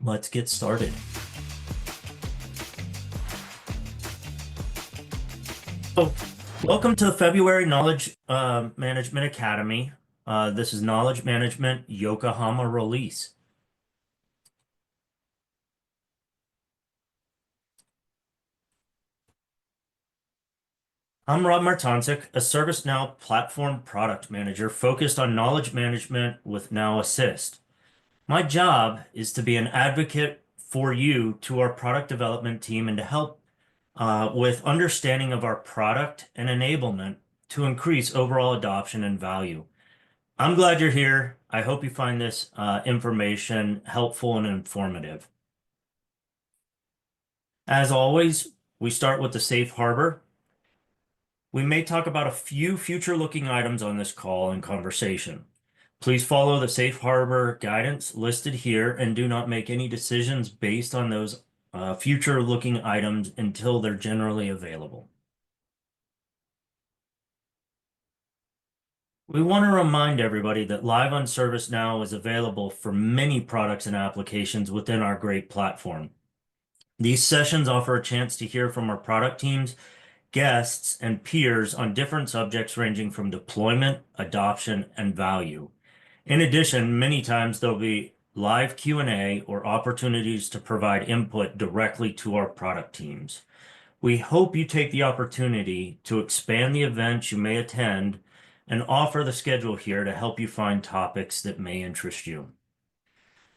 Let's get started. So, welcome to the February Knowledge Management Academy. This is Knowledge Management Yokohama release. I'm Rob Martonsik, a ServiceNow platform product manager focused on knowledge management with Now Assist. My job is to be an advocate for you to our product development team and to help with understanding of our product and enablement to increase overall adoption and value. I'm glad you're here. I hope you find this information helpful and informative. As always, we start with the safe harbor. We may talk about a few future-looking items on this call and conversation. Please follow the safe harbor guidance listed here and do not make any decisions based on those future-looking items until they're generally available. We want to remind everybody that Live on ServiceNow is available for many products and applications within our great platform. These sessions offer a chance to hear from our product teams, guests, and peers on different subjects ranging from deployment, adoption, and value. In addition, many times there'll be live Q&A or opportunities to provide input directly to our product teams. We hope you take the opportunity to expand the events you may attend and offer the schedule here to help you find topics that may interest you.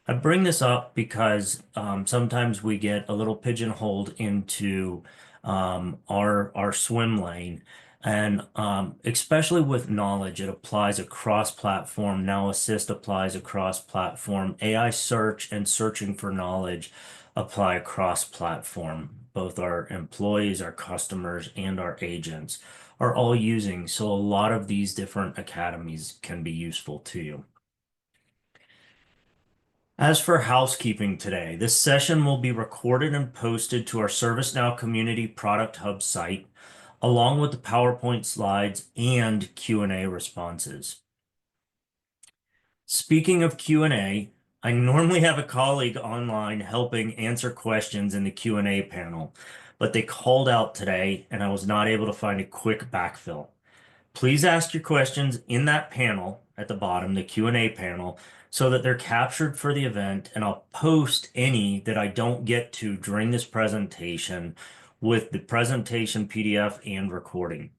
I bring this up because sometimes we get a little pigeonholed into our swim lane, and especially with knowledge, it applies across platform. Now Assist applies across platform. AI search and searching for knowledge apply across platform. Both our employees, our customers, and our agents are all using. So a lot of these different academies can be useful to you. As for housekeeping today, this session will be recorded and posted to our ServiceNow Community Product Hub site, along with the PowerPoint slides and Q&A responses. Speaking of Q&A, I normally have a colleague online helping answer questions in the Q&A panel, but they called out today and I was not able to find a quick backfill. Please ask your questions in that panel at the bottom, the Q&A panel, so that they're captured for the event, and I'll post any that I don't get to during this presentation with the presentation PDF and recording.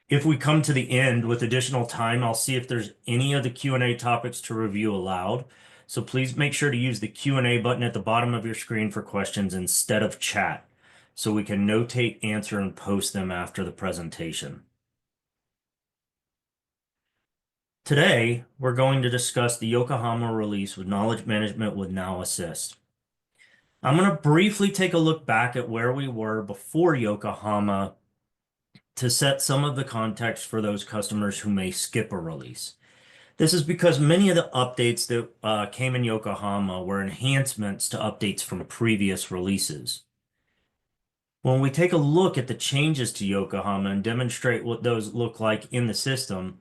If we come to the end with additional time, I'll see if there's any of the Q&A topics to review aloud. So please make sure to use the Q&A button at the bottom of your screen for questions instead of chat, so we can notate, answer, and post them after the presentation. Today, we're going to discuss the Yokohama release with Knowledge Management with Now Assist. I'm going to briefly take a look back at where we were before Yokohama to set some of the context for those customers who may skip a release. This is because many of the updates that came in Yokohama were enhancements to updates from previous releases. When we take a look at the changes to Yokohama and demonstrate what those look like in the system,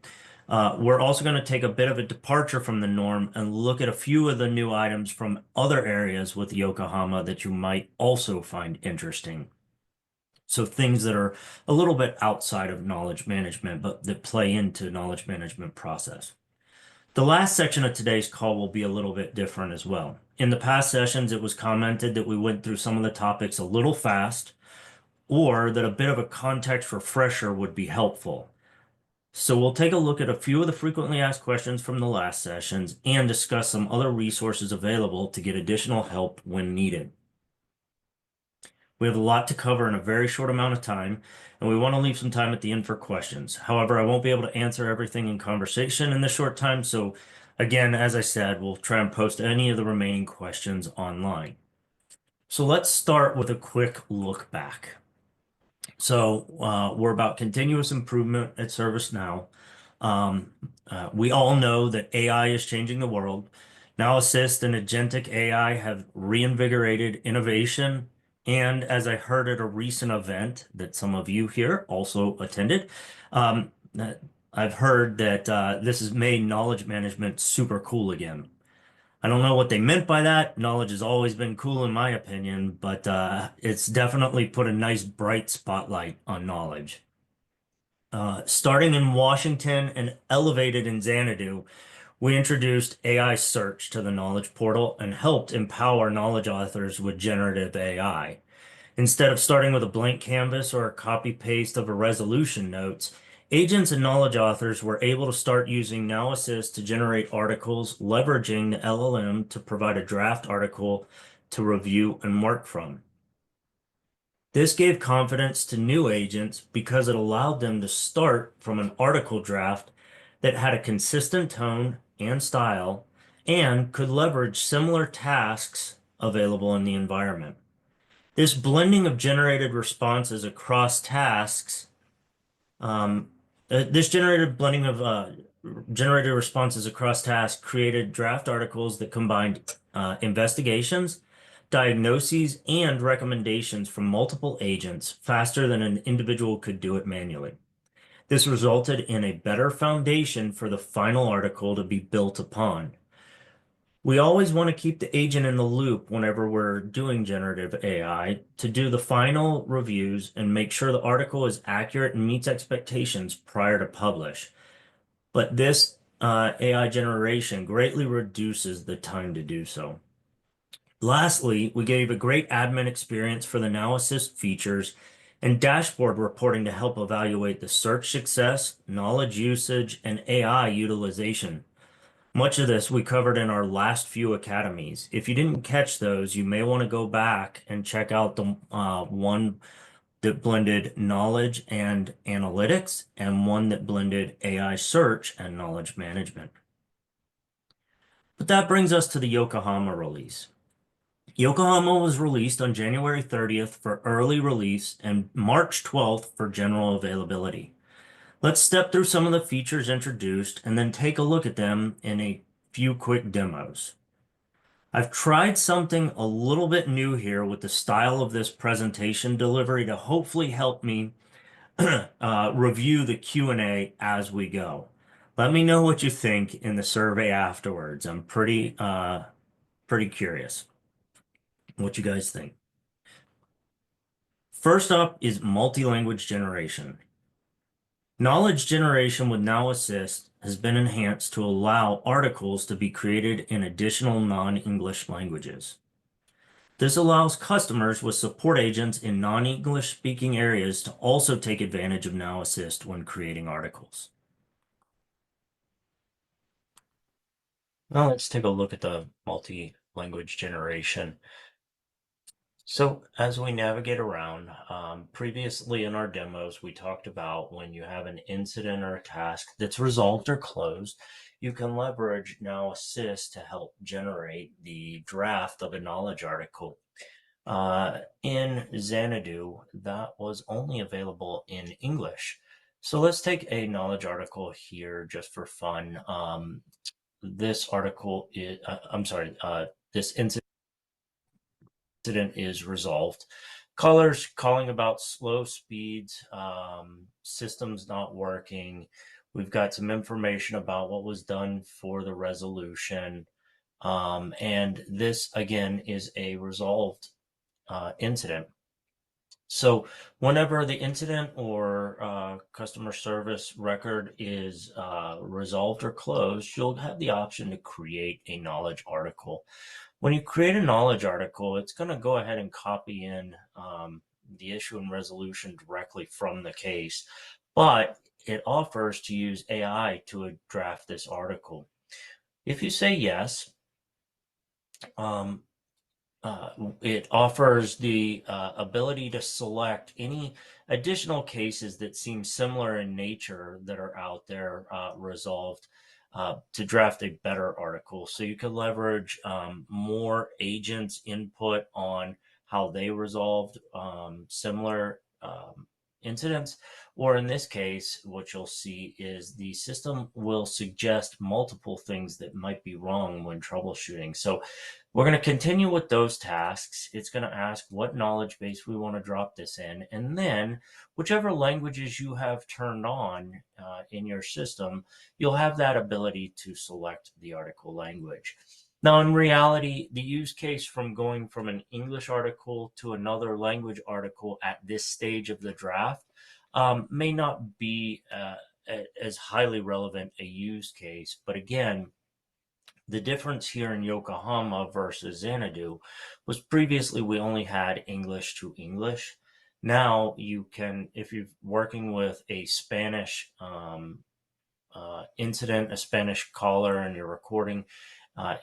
we're also going to take a bit of a departure from the norm and look at a few of the new items from other areas with Yokohama that you might also find interesting. So things that are a little bit outside of knowledge management, but that play into knowledge management process. The last section of today's call will be a little bit different as well. In the past sessions, it was commented that we went through some of the topics a little fast, or that a bit of a context refresher would be helpful. So we'll take a look at a few of the frequently asked questions from the last sessions and discuss some other resources available to get additional help when needed. We have a lot to cover in a very short amount of time, and we want to leave some time at the end for questions. However, I won't be able to answer everything in conversation in this short time, so again, as I said, we'll try and post any of the remaining questions online. So let's start with a quick look back. So we're about continuous improvement at ServiceNow. We all know that AI is changing the world. Now Assist and agentic AI have reinvigorated innovation. And as I heard at a recent event that some of you here also attended, I've heard that this has made knowledge management super cool again. I don't know what they meant by that. Knowledge has always been cool in my opinion, but it's definitely put a nice bright spotlight on knowledge. Starting in Washington and elevated in Xanadu, we introduced AI search to the knowledge portal and helped empower knowledge authors with generative AI. Instead of starting with a blank canvas or a copy paste of a resolution notes, agents and knowledge authors were able to start using Now Assist to generate articles, leveraging the LLM to provide a draft article to review and work from. This gave confidence to new agents because it allowed them to start from an article draft that had a consistent tone and style and could leverage similar tasks available in the environment. This blending of generated responses across tasks, um, this generated blending of generated responses across tasks created draft articles that combined investigations, diagnoses, and recommendations from multiple agents faster than an individual could do it manually. This resulted in a better foundation for the final article to be built upon. We always want to keep the agent in the loop whenever we're doing generative AI to do the final reviews and make sure the article is accurate and meets expectations prior to publish. But this AI generation greatly reduces the time to do so. Lastly, we gave a great admin experience for the Now Assist features and dashboard reporting to help evaluate the search success, knowledge usage, and AI utilization. Much of this we covered in our last few academies. If you didn't catch those, you may want to go back and check out the one that blended knowledge and analytics and one that blended AI search and knowledge management. But that brings us to the Yokohama release. Yokohama was released on January 30th for early release and March 12th for general availability. Let's step through some of the features introduced and then take a look at them in a few quick demos. I've tried something a little bit new here with the style of this presentation delivery to hopefully help me review the Q&A as we go. Let me know what you think in the survey afterwards. I'm pretty curious what you guys think. First up is multi-language generation. Knowledge generation with Now Assist has been enhanced to allow articles to be created in additional non-English languages. This allows customers with support agents in non-English speaking areas to also take advantage of Now Assist when creating articles. Now let's take a look at the multi-language generation. So as we navigate around, previously in our demos, we talked about when you have an incident or a task that's resolved or closed, you can leverage Now Assist to help generate the draft of a knowledge article. In Xanadu, that was only available in English. So let's take a knowledge article here just for fun. This article is, this incident is resolved. Callers calling about slow speeds, systems not working. We've got some information about what was done for the resolution. And this, again, is a resolved incident. So whenever the incident or customer service record is resolved or closed, you'll have the option to create a knowledge article. When you create a knowledge article, it's going to go ahead and copy in the issue and resolution directly from the case, but it offers to use AI to draft this article. If you say yes, it offers the ability to select any additional cases that seem similar in nature that are out there resolved to draft a better article. So you could leverage more agents' input on how they resolved similar incidents, or in this case, what you'll see is the system will suggest multiple things that might be wrong when troubleshooting. So we're going to continue with those tasks. It's going to ask what knowledge base we want to drop this in, and then whichever languages you have turned on in your system, you'll have that ability to select the article language. Now, in reality, the use case from going from an English article to another language article at this stage of the draft may not be as highly relevant a use case. But again, the difference here in Yokohama versus Xanadu was previously we only had English to English. Now you can, if you're working with a Spanish incident, a Spanish caller, and you're recording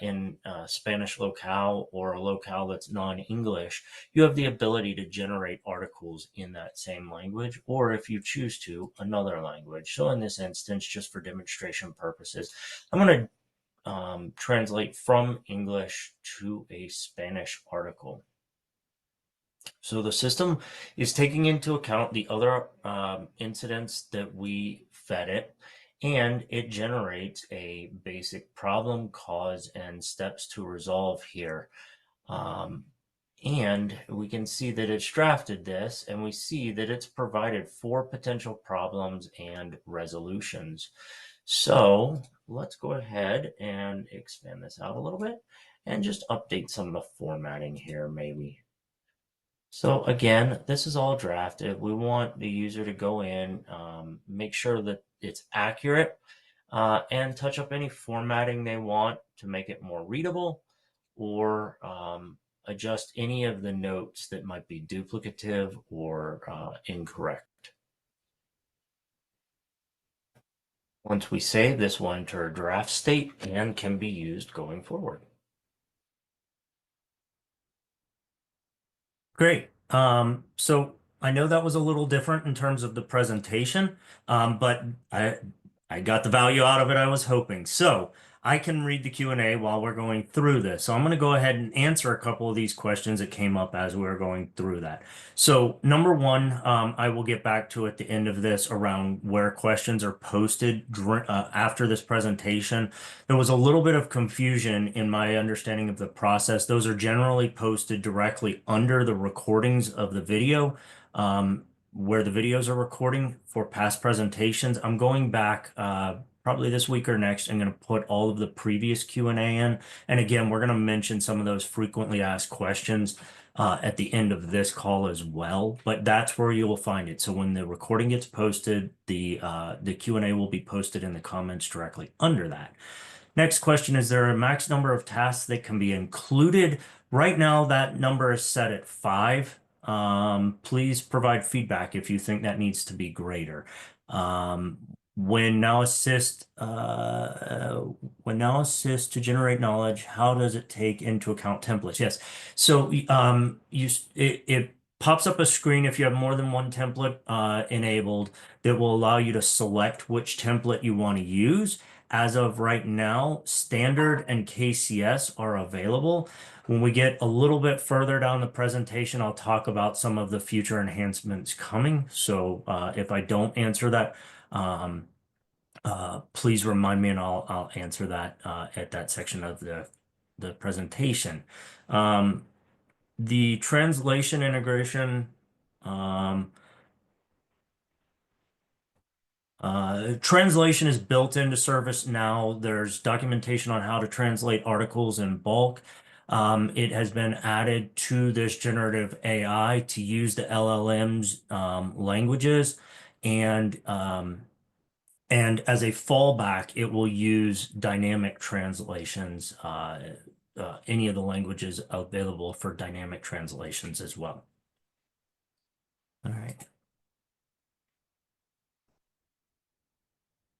in Spanish locale or a locale that's non-English, you have the ability to generate articles in that same language, or if you choose to, another language. So in this instance, just for demonstration purposes, I'm going to translate from English to a Spanish article. So the system is taking into account the other incidents that we fed it, and it generates a basic problem, cause, and steps to resolve here. Um, and we can see that it's drafted this, and we see that it's provided 4 potential problems and resolutions. So let's go ahead and expand this out a little bit and just update some of the formatting here, maybe. So again, this is all drafted. We want the user to go in, make sure that it's accurate, and touch up any formatting they want to make it more readable, or adjust any of the notes that might be duplicative or incorrect. Once we save, this will enter a draft state and can be used going forward. Great. So I know that was a little different in terms of the presentation, but I got the value out of it I was hoping. So I can read the Q&A while we're going through this. So I'm going to go ahead and answer a couple of these questions that came up as we were going through that. So number one, I will get back to at the end of this around where questions are posted after this presentation. There was a little bit of confusion in my understanding of the process. Those are generally posted directly under the recordings of the video, where the videos are recording for past presentations. I'm going back probably this week or next. I'm going to put all of the previous Q&A in. And again, we're going to mention some of those frequently asked questions at the end of this call as well, but that's where you will find it. So when the recording gets posted, the Q&A will be posted in the comments directly under that. Next question, is there a max number of tasks that can be included? Right now, that number is set at 5. Please provide feedback if you think that needs to be greater. When Now Assist, to generate knowledge, how does it take into account templates? Yes. So it pops up a screen if you have more than one template enabled that will allow you to select which template you want to use. As of right now, standard and KCS are available. When we get a little bit further down the presentation, I'll talk about some of the future enhancements coming. So if I don't answer that, please remind me and I'll answer that at that section of the presentation. The translation integration, translation is built into ServiceNow. There's documentation on how to translate articles in bulk. It has been added to this generative AI to use the LLM's languages, and as a fallback, it will use dynamic translations, any of the languages available for dynamic translations as well. All right.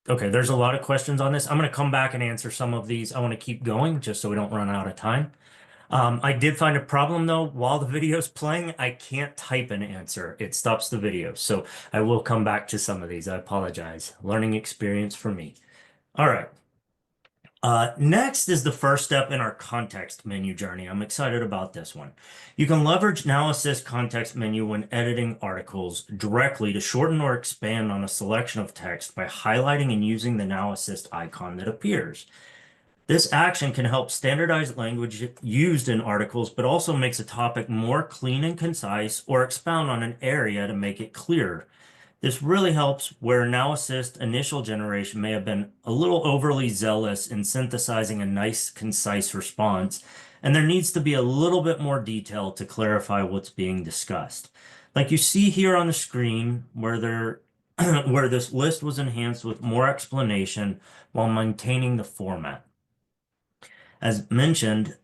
Okay, there's a lot of questions on this. I'm going to come back and answer some of these. I want to keep going just so we don't run out of time. I did find a problem though. While the video is playing, I can't type an answer. It stops the video. So I will come back to some of these. I apologize. Learning experience for me. All right. Next is the first step in our context menu journey. I'm excited about this one. You can leverage Now Assist context menu when editing articles directly to shorten or expand on a selection of text by highlighting and using the Now Assist icon that appears. This action can help standardize language used in articles, but also makes a topic more clean and concise or expound on an area to make it clearer. This really helps where Now Assist initial generation may have been a little overly zealous in synthesizing a nice, concise response, and there needs to be a little bit more detail to clarify what's being discussed. Like you see here on the screen, where this list was enhanced with more explanation while maintaining the format. As mentioned,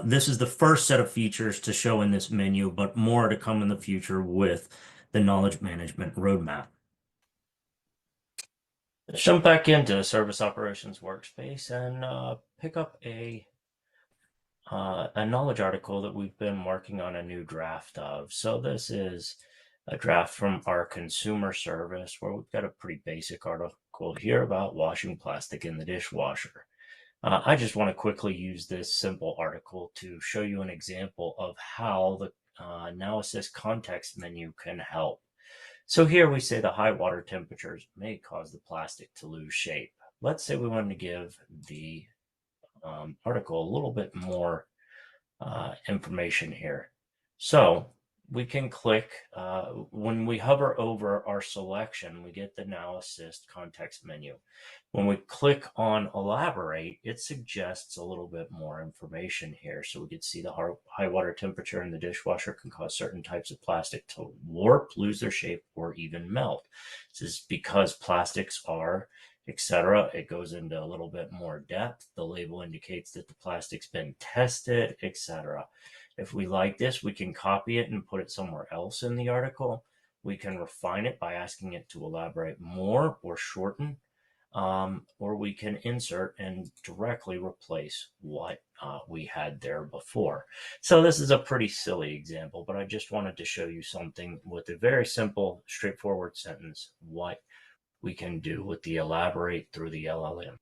this is the first set of features to show in this menu, but more to come in the future with the knowledge management roadmap. Let's jump back into Service Operations Workspace and pick up a knowledge article that we've been working on a new draft of. So this is a draft from our consumer service where we've got a pretty basic article here about washing plastic in the dishwasher. I just want to quickly use this simple article to show you an example of how the Now Assist context menu can help. So here we say the high water temperatures may cause the plastic to lose shape. Let's say we wanted to give the article a little bit more information here. So we can click, when we hover over our selection, we get the Now Assist context menu. When we click on Elaborate, it suggests a little bit more information here. So we can see the high water temperature in the dishwasher can cause certain types of plastic to warp, lose their shape, or even melt. This is because plastics are, etc. It goes into a little bit more depth. The label indicates that the plastic's been tested, etc. If we like this, we can copy it and put it somewhere else in the article. We can refine it by asking it to elaborate more or shorten, or we can insert and directly replace what we had there before. So this is a pretty silly example, but I just wanted to show you something with a very simple, straightforward sentence, what we can do with the elaborate through the LLM.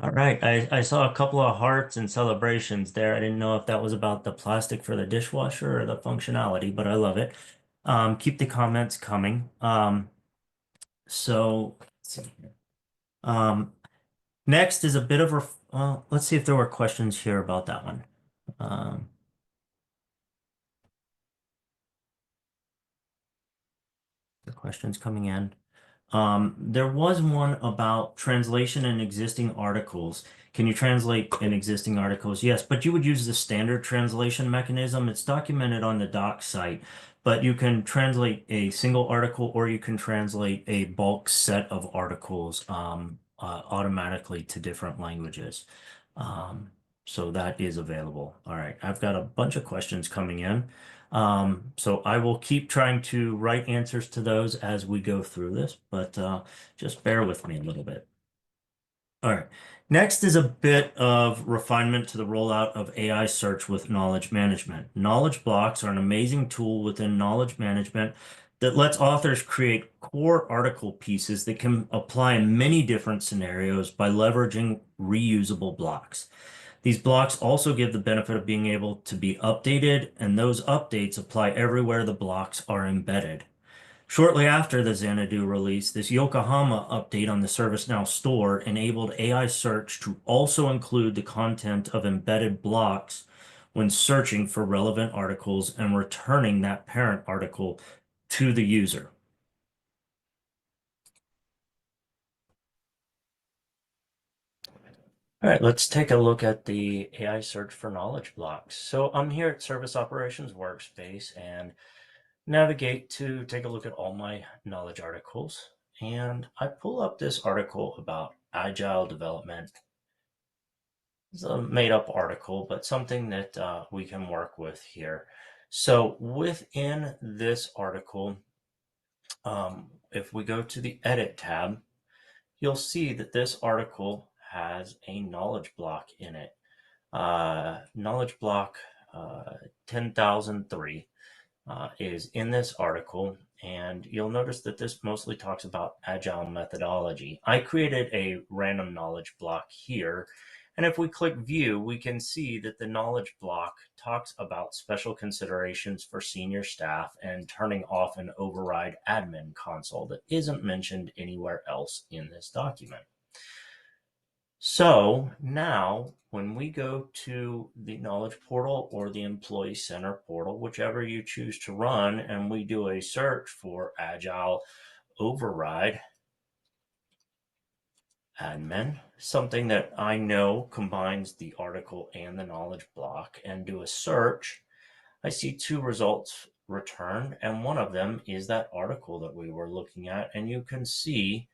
All right, I saw a couple of hearts and celebrations there. I didn't know if that was about the plastic for the dishwasher or the functionality, but I love it. Keep the comments coming. So let's see here. Next is a bit of well, let's see if there were questions here about that one. Um, the questions coming in. There was one about translation in existing articles. Can you translate in existing articles? Yes, but you would use the standard translation mechanism. It's documented on the doc site, but you can translate a single article or you can translate a bulk set of articles automatically to different languages. Um, so that is available. All right, I've got a bunch of questions coming in. So I will keep trying to write answers to those as we go through this, but just bear with me a little bit. All right. Next is a bit of refinement to the rollout of AI search with knowledge management. Knowledge blocks are an amazing tool within knowledge management that lets authors create core article pieces that can apply in many different scenarios by leveraging reusable blocks. These blocks also give the benefit of being able to be updated, and those updates apply everywhere the blocks are embedded. Shortly after the Xanadu release, this Yokohama update on the ServiceNow store enabled AI search to also include the content of embedded blocks when searching for relevant articles and returning that parent article to the user. All right, let's take a look at the AI search for knowledge blocks. So I'm here at Service Operations Workspace and navigate to take a look at all my knowledge articles. And I pull up this article about agile development. It's a made up article, but something that we can work with here. So within this article, if we go to the edit tab, you'll see that this article has a knowledge block in it. Knowledge block 10,003 is in this article, and you'll notice that this mostly talks about agile methodology. I created a random knowledge block here, and if we click view, we can see that the knowledge block talks about special considerations for senior staff and turning off an override admin console that isn't mentioned anywhere else in this document. So now when we go to the Knowledge Portal or the Employee Center portal, whichever you choose to run, and we do a search for Agile Override Admin, something that I know combines the article and the knowledge block, and do a search, I see two results returned, and one of them is that article that we were looking at. And you can see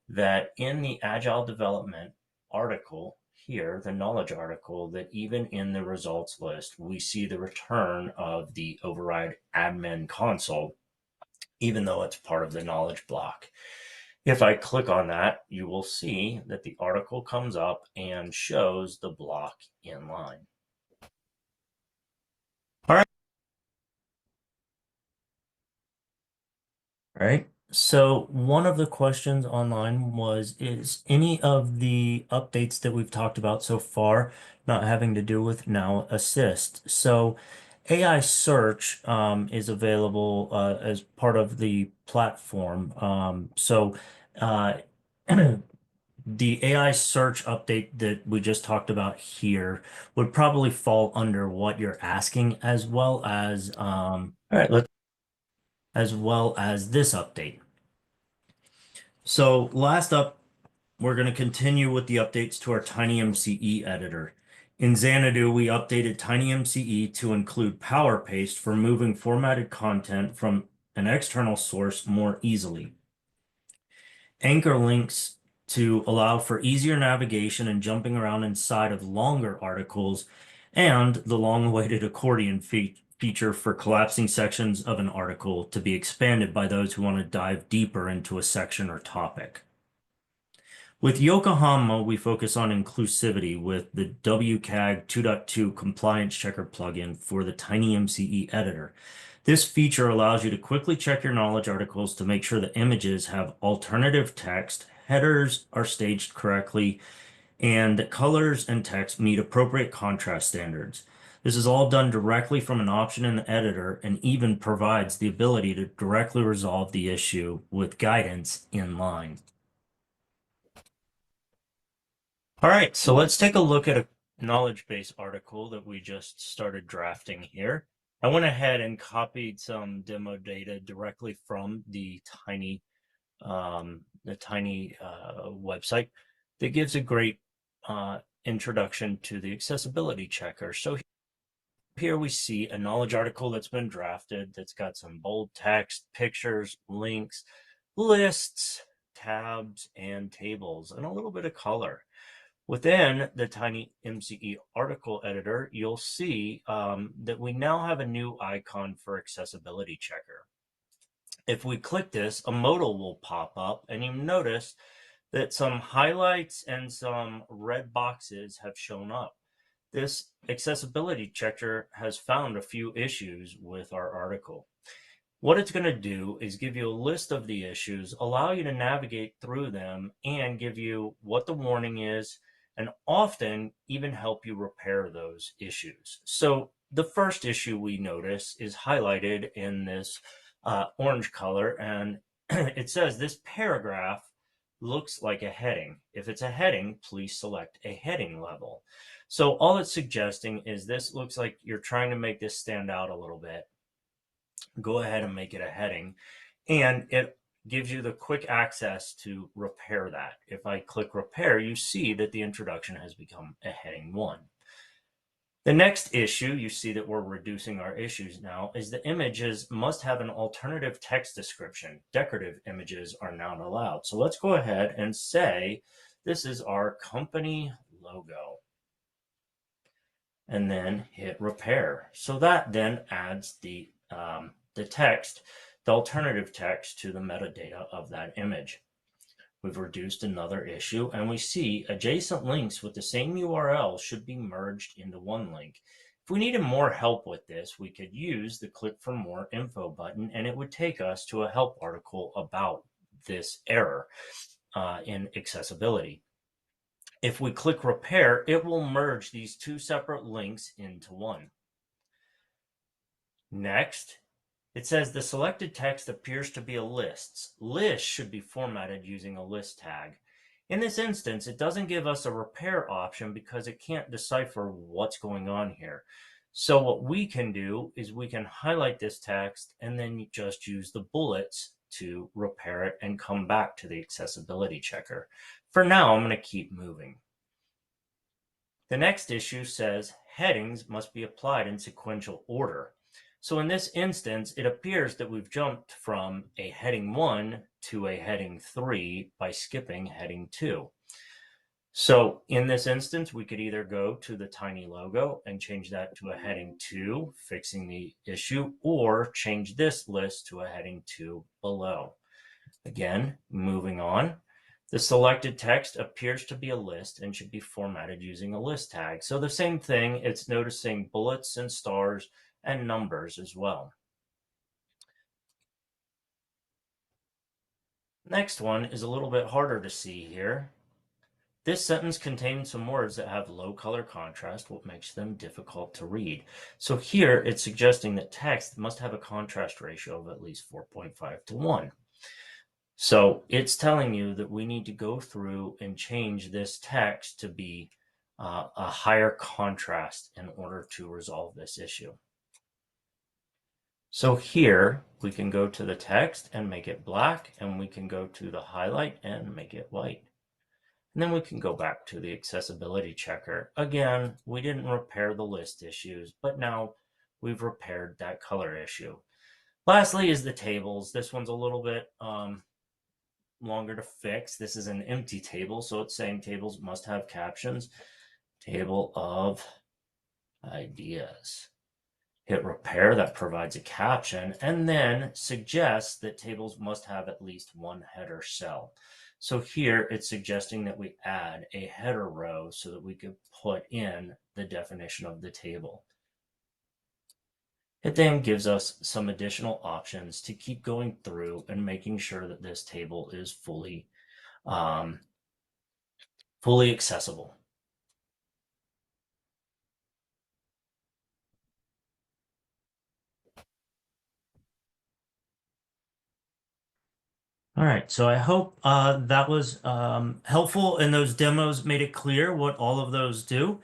that in the Agile Development article here, the knowledge article, that even in the results list, we see the return of the override admin console, even though it's part of the knowledge block. If I click on that, you will see that the article comes up and shows the block in line. All right. Right. So one of the questions online was, is any of the updates that we've talked about so far not having to do with Now Assist? So AI search is available as part of the platform. Uh, the AI search update that we just talked about here would probably fall under what you're asking, as well as all right, as well as this update. So last up, we're going to continue with the updates to our TinyMCE editor. In Xanadu, we updated TinyMCE to include power paste for moving formatted content from an external source more easily. Anchor links to allow for easier navigation and jumping around inside of longer articles, and the long-awaited accordion feature for collapsing sections of an article to be expanded by those who want to dive deeper into a section or topic. With Yokohama, we focus on inclusivity with the WCAG 2.2 compliance checker plugin for the TinyMCE editor. This feature allows you to quickly check your knowledge articles to make sure the images have alternative text, headers are staged correctly, and that colors and text meet appropriate contrast standards. This is all done directly from an option in the editor, and even provides the ability to directly resolve the issue with guidance in line. All right, so let's take a look at a knowledge base article that we just started drafting here. I went ahead and copied some demo data directly from the Tiny website that gives a great introduction to the accessibility checker. So here we see a knowledge article that's been drafted that's got some bold text, pictures, links, lists, tabs, and tables, and a little bit of color. Within the TinyMCE article editor, you'll see that we now have a new icon for accessibility checker. If we click this, a modal will pop up, and you notice that some highlights and some red boxes have shown up. This accessibility checker has found a few issues with our article. What it's going to do is give you a list of the issues, allow you to navigate through them, and give you what the warning is, and often even help you repair those issues. So the first issue we notice is highlighted in this orange color, and it says this paragraph looks like a heading. If it's a heading, please select a heading level. So all it's suggesting is this looks like you're trying to make this stand out a little bit. Go ahead and make it a heading, and it gives you the quick access to repair that. If I click repair, you see that the introduction has become a heading 1. The next issue, you see that we're reducing our issues now, is the images must have an alternative text description. Decorative images are not allowed. So let's go ahead and say this is our company logo, and then hit repair. So that then adds the text, the alternative text, to the metadata of that image. We've reduced another issue, and we see adjacent links with the same URL should be merged into one link. If we needed more help with this, we could use the click for more info button, and it would take us to a help article about this error in accessibility. If we click repair, it will merge these two separate links into one. Next, it says the selected text appears to be a list. Lists should be formatted using a list tag. In this instance, it doesn't give us a repair option because it can't decipher what's going on here. So what we can do is we can highlight this text and then just use the bullets to repair it and come back to the accessibility checker. For now, I'm going to keep moving. The next issue says headings must be applied in sequential order. So in this instance, it appears that we've jumped from a heading 1 to a heading 3 by skipping heading 2. So in this instance, we could either go to the tiny logo and change that to a heading 2, fixing the issue, or change this list to a heading 2 below. Again, moving on. The selected text appears to be a list and should be formatted using a list tag. So the same thing, it's noticing bullets and stars and numbers as well. Next one is a little bit harder to see here. This sentence contains some words that have low color contrast, what makes them difficult to read. So here it's suggesting that text must have a contrast ratio of at least 4.5 to 1. So it's telling you that we need to go through and change this text to be a higher contrast in order to resolve this issue. So here we can go to the text and make it black, and we can go to the highlight and make it white. And then we can go back to the accessibility checker. Again, we didn't repair the list issues, but now we've repaired that color issue. Lastly is the tables. This one's a little bit longer to fix. This is an empty table, so it's saying tables must have captions. Table of ideas. Hit repair, that provides a caption, and then suggests that tables must have at least one header cell. So here it's suggesting that we add a header row so that we could put in the definition of the table. It then gives us some additional options to keep going through and making sure that this table is fully accessible. All right, so I hope that was helpful and those demos made it clear what all of those do.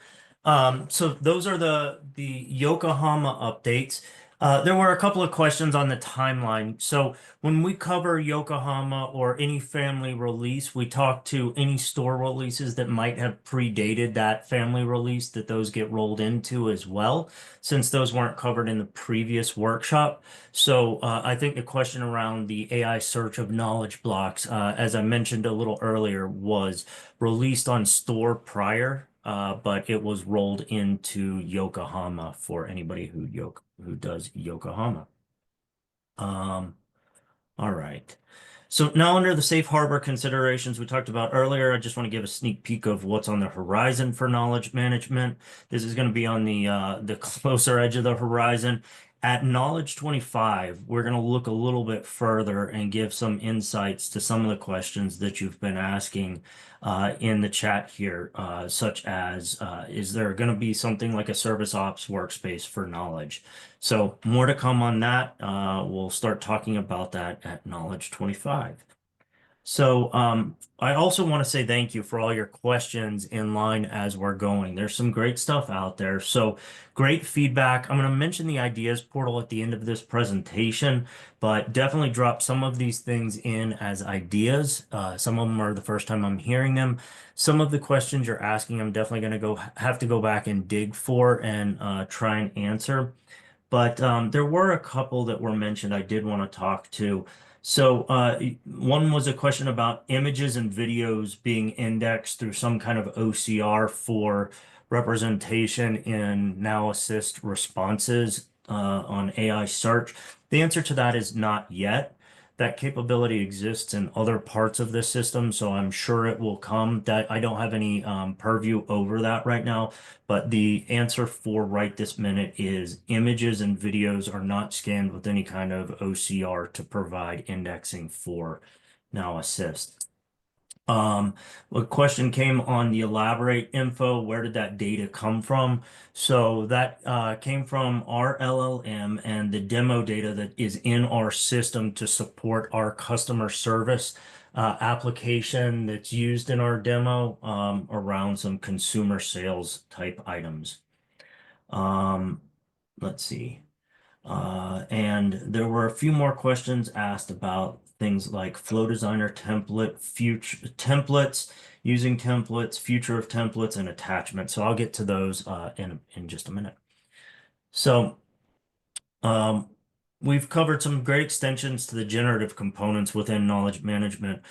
So those are the Yokohama updates. There were a couple of questions on the timeline. So when we cover Yokohama or any family release, we talk to any store releases that might have predated that family release, that those get rolled into as well, since those weren't covered in the previous workshop. So I think the question around the AI search of knowledge blocks, as I mentioned a little earlier, was released on store prior, but it was rolled into Yokohama for anybody who does Yokohama. All right. So now under the safe harbor considerations we talked about earlier, I just want to give a sneak peek of what's on the horizon for knowledge management. This is going to be on the closer edge of the horizon. At Knowledge 25, we're going to look a little bit further and give some insights to some of the questions that you've been asking in the chat here, such as is there going to be something like a service ops workspace for knowledge? So more to come on that. We'll start talking about that at Knowledge 25. So I also want to say thank you for all your questions in line as we're going. There's some great stuff out there. So great feedback. I'm going to mention the ideas portal at the end of this presentation, but definitely drop some of these things in as ideas. Some of them are the first time I'm hearing them. Some of the questions you're asking, I'm definitely going to have to go back and dig for and try and answer. But there were a couple that were mentioned I did want to talk to. So one was a question about images and videos being indexed through some kind of OCR for representation in Now Assist responses on AI search. The answer to that is not yet. That capability exists in other parts of the system, so I'm sure it will come. That I don't have any purview over that right now, but the answer for right this minute is images and videos are not scanned with any kind of OCR to provide indexing for Now Assist. A question came on the elaborate info. Where did that data come from? So that came from our LLM and the demo data that is in our system to support our customer service application that's used in our demo around some consumer sales type items. Um, let's see. And there were a few more questions asked about things like flow designer template, future templates, using templates, future of templates, and attachments. So I'll get to those in just a minute. So um, we've covered some great extensions to the generative components within knowledge management.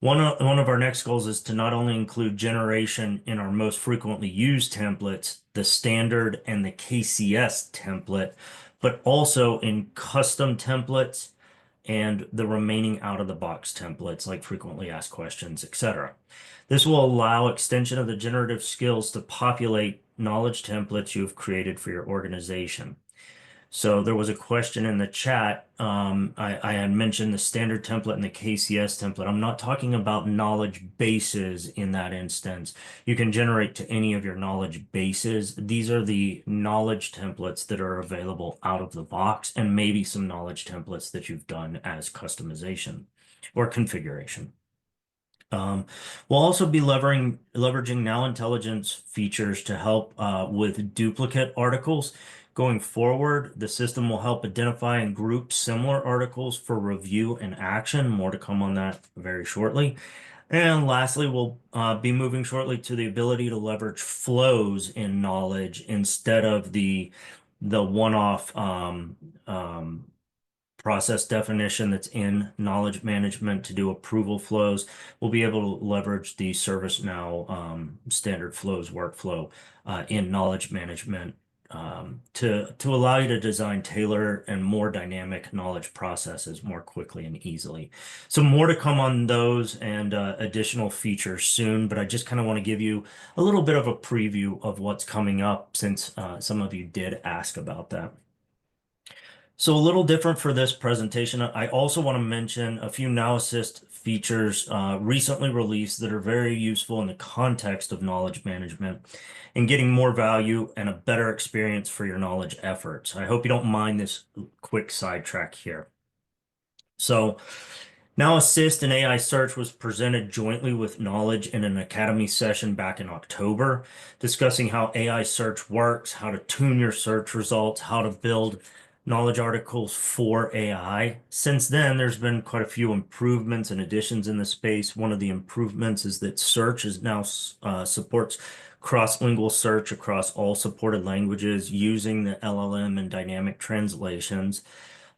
One of our next goals is to not only include generation in our most frequently used templates, the standard and the KCS template, but also in custom templates and the remaining out-of-the-box templates like frequently asked questions, etc. This will allow extension of the generative skills to populate knowledge templates you have created for your organization. So there was a question in the chat. I had mentioned the standard template and the KCS template. I'm not talking about knowledge bases in that instance. You can generate to any of your knowledge bases. These are the knowledge templates that are available out of the box, and maybe some knowledge templates that you've done as customization or configuration. We'll also be leveraging Now Intelligence features to help with duplicate articles. Going forward, the system will help identify and group similar articles for review and action. More to come on that very shortly. And lastly, we'll be moving shortly to the ability to leverage flows in knowledge instead of the one-off process definition that's in knowledge management to do approval flows. We'll be able to leverage the ServiceNow standard flows workflow in knowledge management to allow you to design tailored and more dynamic knowledge processes more quickly and easily. So more to come on those and additional features soon, but I just kind of want to give you a little bit of a preview of what's coming up since some of you did ask about that. So a little different for this presentation, I also want to mention a few Now Assist features recently released that are very useful in the context of knowledge management and getting more value and a better experience for your knowledge efforts. I hope you don't mind this quick sidetrack here. So Now Assist and AI Search was presented jointly with Knowledge in an Academy session back in October, discussing how AI Search works, how to tune your search results, how to build knowledge articles for AI. Since then, there's been quite a few improvements and additions in the space. One of the improvements is that search is now supports cross-lingual search across all supported languages using the LLM and dynamic translations.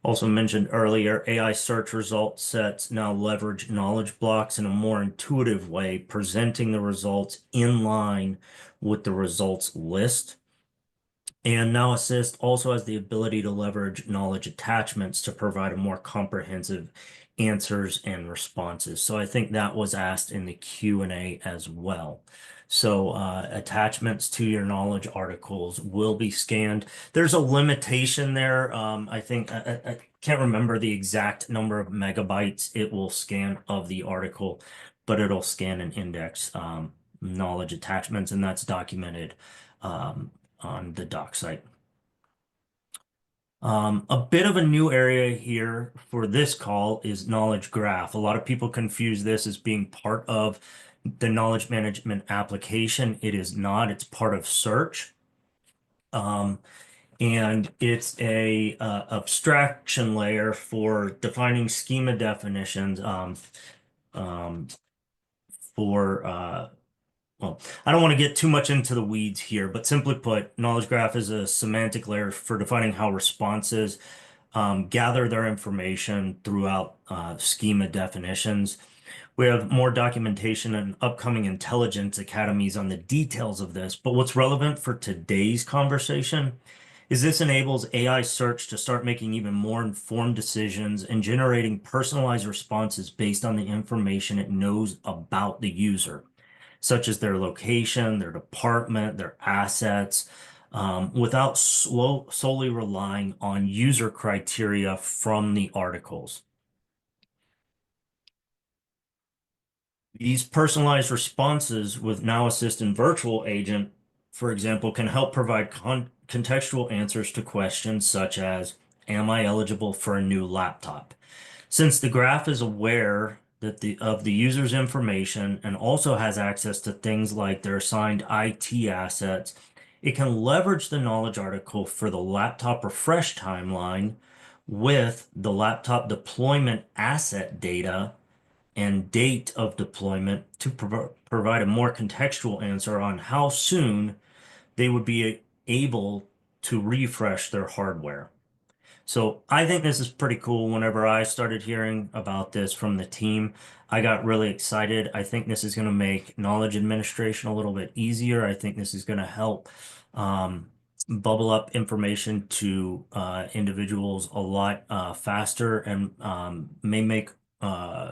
Also mentioned earlier, AI search result sets now leverage knowledge blocks in a more intuitive way, presenting the results in line with the results list. And Now Assist also has the ability to leverage knowledge attachments to provide a more comprehensive answers and responses. So I think that was asked in the Q&A as well. So attachments to your knowledge articles will be scanned. There's a limitation there. I think I can't remember the exact number of megabytes it will scan of the article, but it'll scan and index knowledge attachments, and that's documented on the doc site. A bit of a new area here for this call is knowledge graph. A lot of people confuse this as being part of the knowledge management application. It is not. It's part of search. And it's a abstraction layer for defining schema definitions for well, I don't want to get too much into the weeds here, but simply put, knowledge graph is a semantic layer for defining how responses gather their information throughout schema definitions. We have more documentation and upcoming intelligence academies on the details of this, but what's relevant for today's conversation is this enables AI search to start making even more informed decisions and generating personalized responses based on the information it knows about the user, such as their location, their department, their assets, without solely relying on user criteria from the articles. These personalized responses with Now Assist and Virtual Agent, for example, can help provide contextual answers to questions such as, am I eligible for a new laptop? Since the graph is aware of the user's information and also has access to things like their assigned IT assets, it can leverage the knowledge article for the laptop refresh timeline with the laptop deployment asset data and date of deployment to provide a more contextual answer on how soon they would be able to refresh their hardware. So I think this is pretty cool. Whenever I started hearing about this from the team, I got really excited. I think this is going to make knowledge administration a little bit easier. I think this is going to help um, bubble up information to individuals a lot faster and may make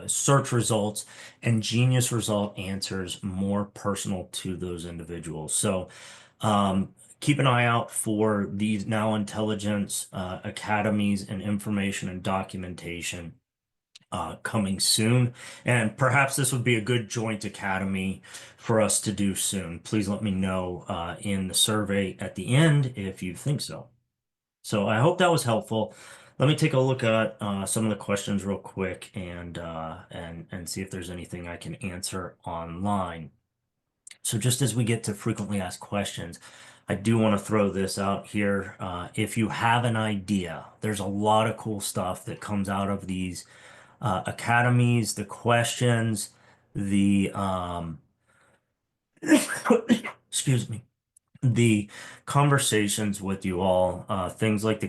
search results and genius result answers more personal to those individuals. So keep an eye out for these Now Intelligence academies and information and documentation coming soon. And perhaps this would be a good joint academy for us to do soon. Please let me know in the survey at the end if you think so. So I hope that was helpful. Let me take a look at some of the questions real quick and see if there's anything I can answer online. So just as we get to frequently asked questions, I do want to throw this out here. If you have an idea, there's a lot of cool stuff that comes out of these academies, the questions, the excuse me, the conversations with you all, things like the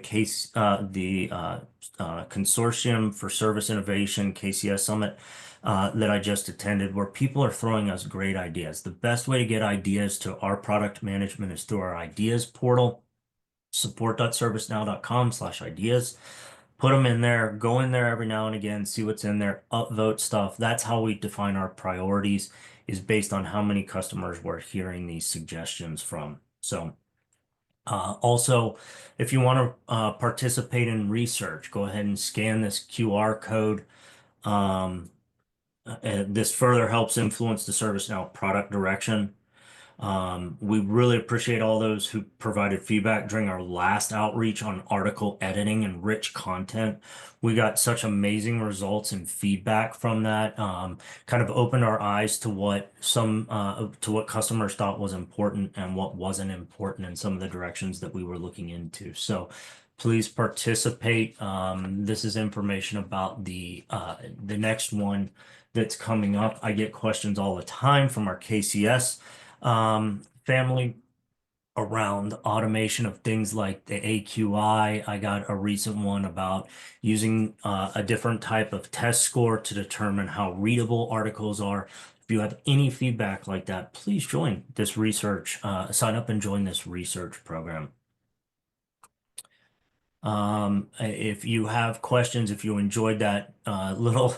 Consortium for Service Innovation, KCS Summit, that I just attended, where people are throwing us great ideas. The best way to get ideas to our product management is through our ideas portal, support.servicenow.com/ideas. Put them in there, go in there every now and again, see what's in there, upvote stuff. That's how we define our priorities, is based on how many customers we're hearing these suggestions from. So, also, if you want to participate in research, go ahead and scan this QR code. Um, this further helps influence the ServiceNow product direction. We really appreciate all those who provided feedback during our last outreach on article editing and rich content. We got such amazing results and feedback from that. Kind of opened our eyes to what customers thought was important and what wasn't important in some of the directions that we were looking into. So please participate. This is information about the next one that's coming up. I get questions all the time from our KCS family around automation of things like the AQI. I got a recent one about using a different type of test score to determine how readable articles are. If you have any feedback like that, please join this research, sign up and join this research program. If you have questions, if you enjoyed that little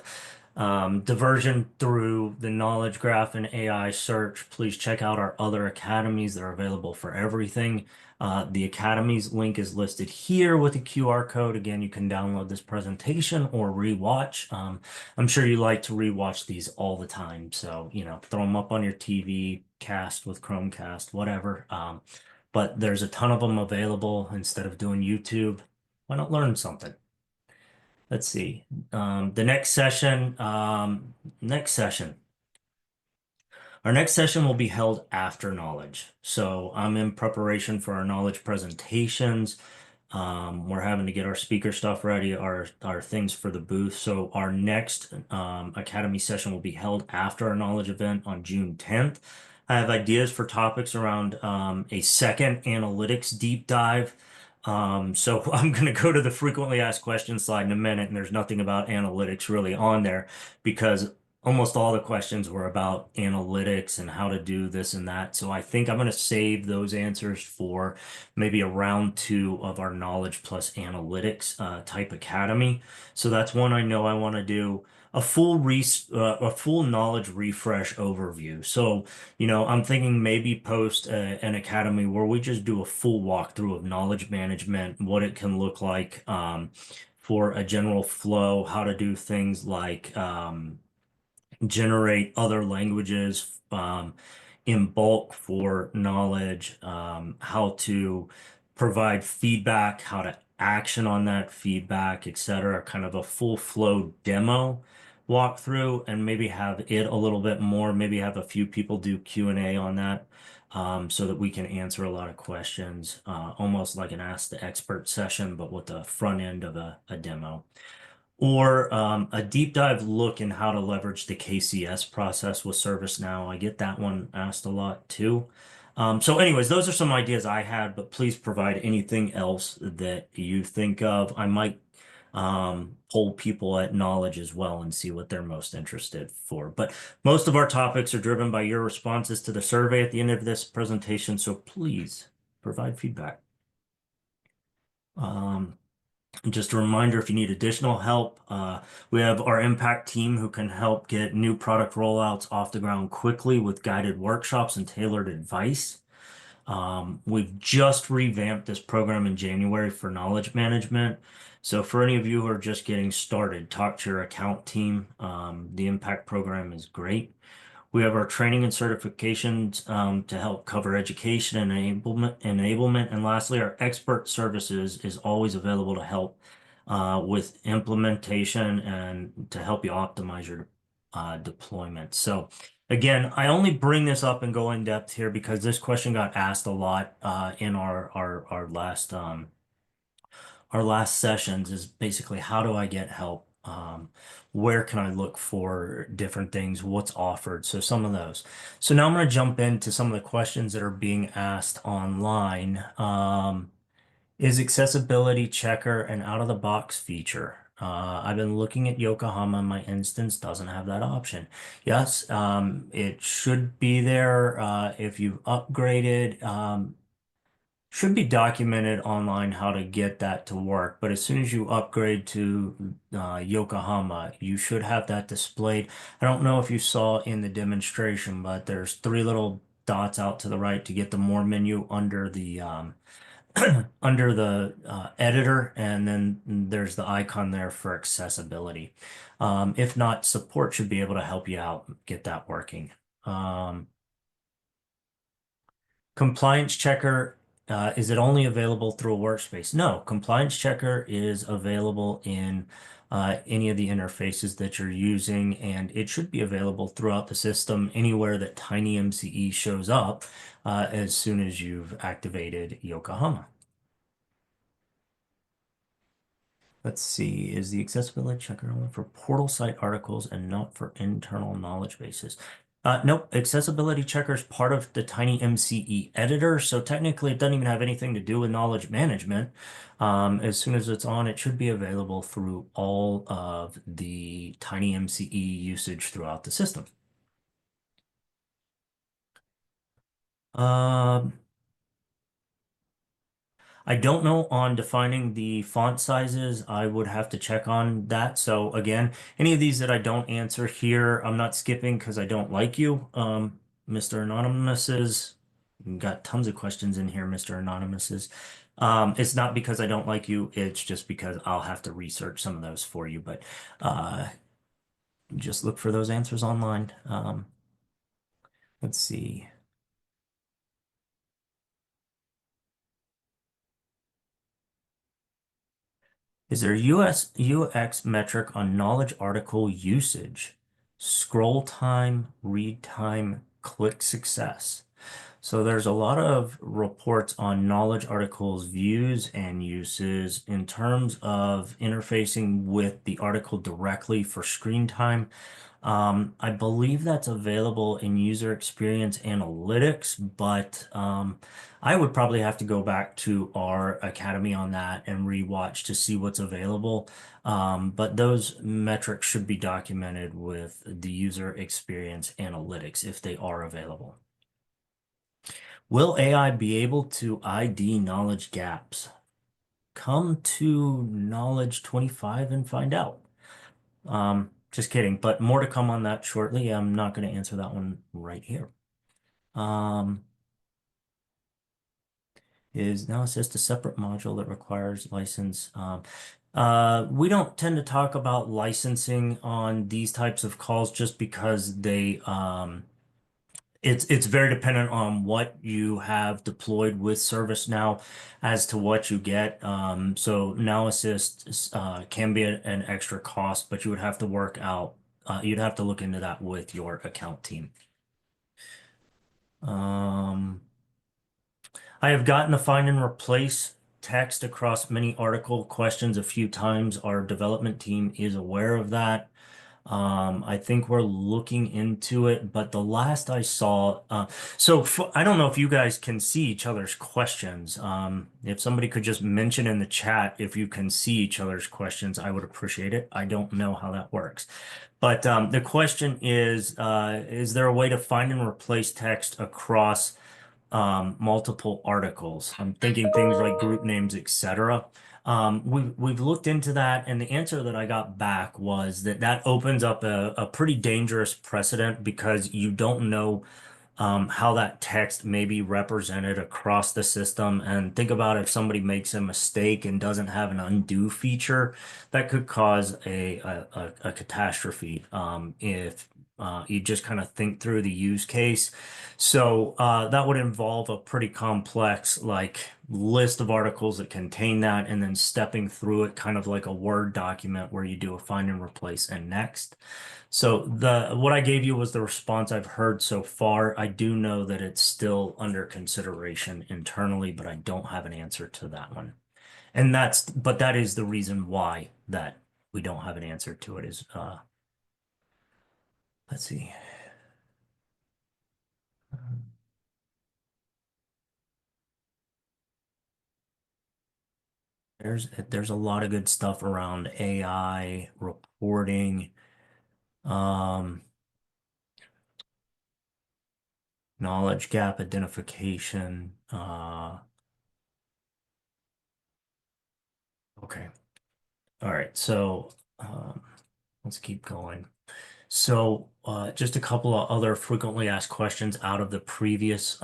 diversion through the knowledge graph and AI search, please check out our other academies that are available for everything. The academies link is listed here with a QR code. Again, you can download this presentation or rewatch. I'm sure you like to rewatch these all the time. So, throw them up on your TV, cast with Chromecast, whatever. But there's a ton of them available instead of doing YouTube. Why not learn something? Let's see. The next session. Our next session will be held after knowledge. So I'm in preparation for our knowledge presentations. We're having to get our speaker stuff ready, our things for the booth. So our next Academy session will be held after our knowledge event on June 10th. I have ideas for topics around a second analytics deep dive. So I'm going to go to the frequently asked questions slide in a minute, and there's nothing about analytics really on there because almost all the questions were about analytics and how to do this and that. So I think I'm going to save those answers for maybe a round two of our knowledge plus analytics type academy. So that's one I know I want to do a full knowledge refresh overview. So, I'm thinking maybe post an academy where we just do a full walkthrough of knowledge management, what it can look like for a general flow, how to do things like generate other languages in bulk for knowledge, how to provide feedback, how to action on that feedback, etc. Kind of a full flow demo walk through and maybe have it a little bit more, maybe have a few people do Q&A on that, so that we can answer a lot of questions, almost like an Ask the Expert session, but with the front end of a demo. Or a deep dive look in how to leverage the KCS process with ServiceNow. I get that one asked a lot too. So anyways, those are some ideas I had, but please provide anything else that you think of. I might poll people at knowledge as well and see what they're most interested for. But most of our topics are driven by your responses to the survey at the end of this presentation, so please provide feedback. Um, just a reminder, if you need additional help, we have our impact team who can help get new product rollouts off the ground quickly with guided workshops and tailored advice. We've just revamped this program in January for knowledge management. So for any of you who are just getting started, talk to your account team. The impact program is great. We have our training and certifications to help cover education and enablement. And lastly, our expert services is always available to help with implementation and to help you optimize your deployment. So again, I only bring this up and go in depth here because this question got asked a lot in our last sessions is basically how do I get help? Where can I look for different things? What's offered? So some of those. So now I'm going to jump into some of the questions that are being asked online. Is accessibility checker an out-of-the-box feature? I've been looking at Yokohama. My instance doesn't have that option. Yes, it should be there if you've upgraded. Should be documented online how to get that to work, but as soon as you upgrade to Yokohama, you should have that displayed. I don't know if you saw in the demonstration, but there's three little dots out to the right to get the more menu under the under the editor, and then there's the icon there for accessibility. If not, support should be able to help you out get that working. Compliance checker, is it only available through a workspace? No, compliance checker is available in any of the interfaces that you're using, and it should be available throughout the system anywhere that TinyMCE shows up as soon as you've activated Yokohama. Let's see, is the accessibility checker only for portal site articles and not for internal knowledge bases? Nope, accessibility checker is part of the TinyMCE editor, so technically it doesn't even have anything to do with knowledge management. As soon as it's on, it should be available through all of the TinyMCE usage throughout the system. Um, I don't know on defining the font sizes. I would have to check on that. So again, any of these that I don't answer here, I'm not skipping because I don't like you. Mr. Anonymous got tons of questions in here, Mr. Anonymous. It's not because I don't like you. It's just because I'll have to research some of those for you. But just look for those answers online. Let's see. Is there US UX metric on knowledge article usage? Scroll time, read time, click success. So there's a lot of reports on knowledge articles views and uses in terms of interfacing with the article directly for screen time. I believe that's available in user experience analytics, but I would probably have to go back to our academy on that and rewatch to see what's available. But those metrics should be documented with the user experience analytics if they are available. Will AI be able to ID knowledge gaps? Come to Knowledge 25 and find out. Just kidding, but more to come on that shortly. I'm not going to answer that one right here. Is Now Assist a separate module that requires license? We don't tend to talk about licensing on these types of calls just because it's very dependent on what you have deployed with ServiceNow as to what you get. So Now Assist can be an extra cost, but you would have to work out you'd have to look into that with your account team. Um, I have gotten the find and replace text across many article questions a few times. Our development team is aware of that. I think we're looking into it, but the last I saw, I don't know if you guys can see each other's questions. If somebody could just mention in the chat if you can see each other's questions, I would appreciate it. I don't know how that works. But the question is there a way to find and replace text across multiple articles? I'm thinking things like group names, etc. We've looked into that, and the answer that I got back was that that opens up a pretty dangerous precedent because you don't know how that text may be represented across the system. And think about if somebody makes a mistake and doesn't have an undo feature, that could cause a catastrophe if you just kind of think through the use case. So that would involve a pretty complex like list of articles that contain that and then stepping through it kind of like a Word document where you do a find and replace and next. So the what I gave you was the response I've heard so far. I do know that it's still under consideration internally, but I don't have an answer to that one. And but that is the reason why that we don't have an answer to it is let's see. There's a lot of good stuff around AI reporting, um, knowledge gap identification. Okay. All right. So let's keep going. So, just a couple of other frequently asked questions out of the previous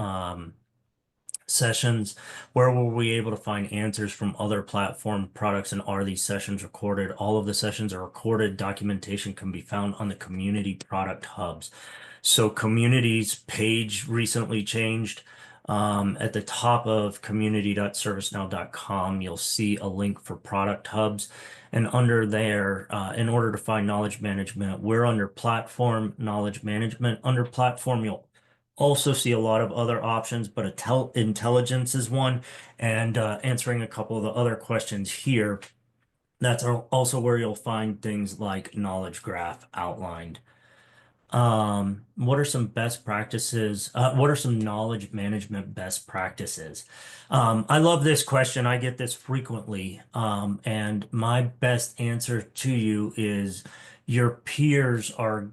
sessions. Where were we able to find answers from other platform products, and are these sessions recorded? All of the sessions are recorded. Documentation can be found on the community product hubs. So communities page recently changed. At the top of community.servicenow.com, you'll see a link for product hubs. And under there, in order to find knowledge management, we're under platform knowledge management. Under platform, you'll also see a lot of other options, but intelligence is one. And answering a couple of the other questions here, that's also where you'll find things like knowledge graph outlined. What are some best practices? What are some knowledge management best practices? I love this question. I get this frequently. And my best answer to you is your peers are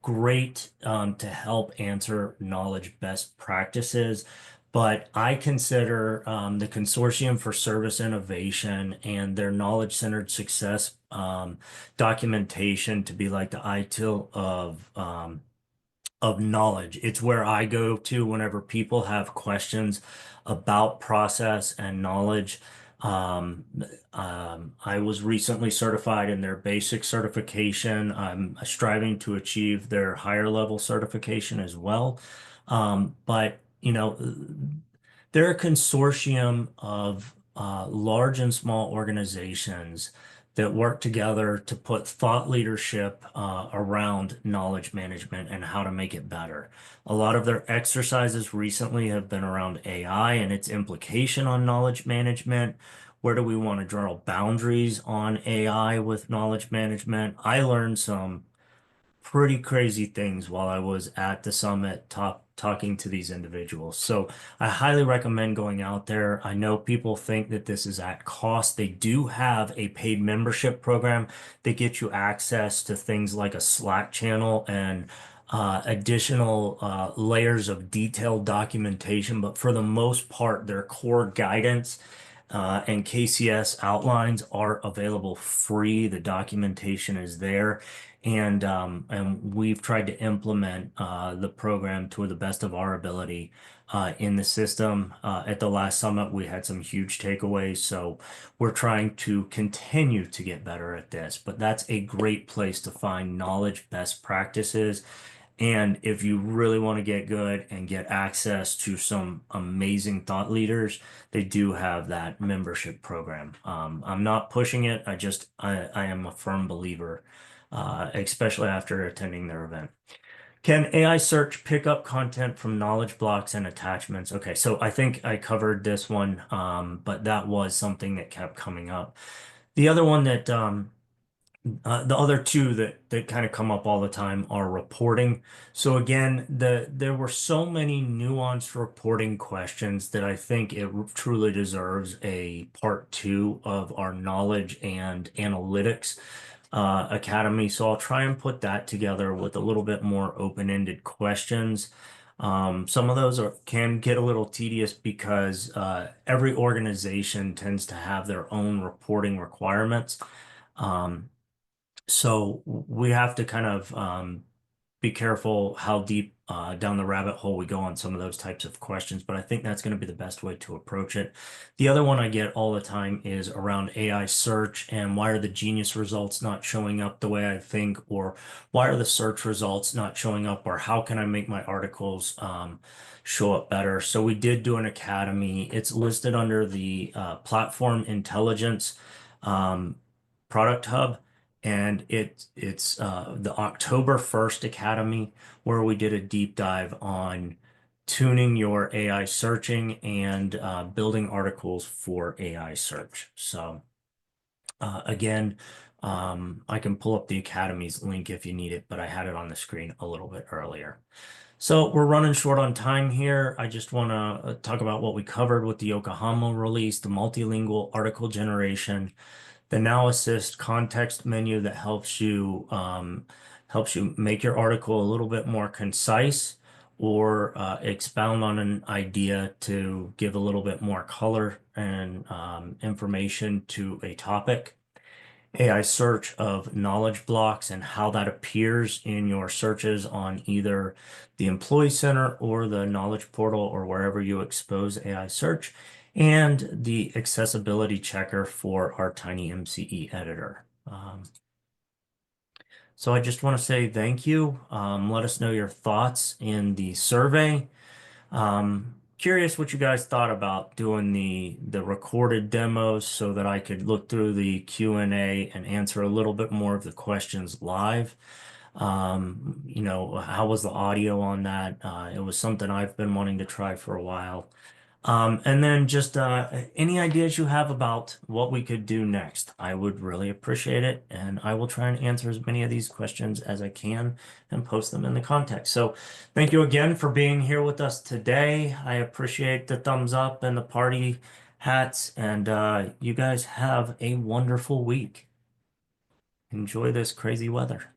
great, to help answer knowledge best practices. But I consider the Consortium for Service Innovation and their knowledge-centered success documentation to be like the ITIL of knowledge. It's where I go to whenever people have questions about process and knowledge. Um, I was recently certified in their basic certification. I'm striving to achieve their higher level certification as well. But you know, they're a consortium of large and small organizations that work together to put thought leadership around knowledge management and how to make it better. A lot of their exercises recently have been around AI and its implication on knowledge management. Where do we want to draw boundaries on AI with knowledge management? I learned some pretty crazy things while I was at the summit talking to these individuals. So I highly recommend going out there. I know people think that this is at cost. They do have a paid membership program that gets you access to things like a Slack channel and additional layers of detailed documentation. But for the most part, their core guidance and KCS outlines are available free. The documentation is there. And we've tried to implement the program to the best of our ability in the system. At the last summit, we had some huge takeaways, so we're trying to continue to get better at this. But that's a great place to find knowledge, best practices, and if you really want to get good and get access to some amazing thought leaders, they do have that membership program. I'm not pushing it. I am a firm believer especially after attending their event. Can AI search pick up content from knowledge blocks and attachments? Okay, so I think I covered this one, but that was something that kept coming up. The other one that the other two that kind of come up all the time are reporting. So again, there were so many nuanced reporting questions that I think it truly deserves a part two of our knowledge and analytics academy. So I'll try and put that together with a little bit more open-ended questions. Some of those can get a little tedious because every organization tends to have their own reporting requirements. Um, so we have to kind of be careful how deep down the rabbit hole we go on some of those types of questions, but I think that's going to be the best way to approach it. The other one I get all the time is around AI search and why are the Genius results not showing up the way I think, or why are the search results not showing up, or how can I make my articles show up better? So we did do an academy. It's listed under the Platform Intelligence um, Product Hub. And it's the October 1st Academy where we did a deep dive on tuning your AI searching and building articles for AI search. So again, I can pull up the Academy's link if you need it, but I had it on the screen a little bit earlier. So we're running short on time here. I just want to talk about what we covered with the Yokohama release, the multilingual article generation, the Now Assist context menu that helps you make your article a little bit more concise or expound on an idea to give a little bit more color and information to a topic. AI search of knowledge blocks and how that appears in your searches on either the Employee Center or the Knowledge Portal or wherever you expose AI search, and the accessibility checker for our tiny MCE editor. So I just want to say thank you. Let us know your thoughts in the survey. Curious what you guys thought about doing the recorded demos so that I could look through the Q&A and answer a little bit more of the questions live. How was the audio on that? It was something I've been wanting to try for a while. And then just any ideas you have about what we could do next, I would really appreciate it. And I will try and answer as many of these questions as I can and post them in the context. So thank you again for being here with us today. I appreciate the thumbs up and the party hats. And you guys have a wonderful week. Enjoy this crazy weather.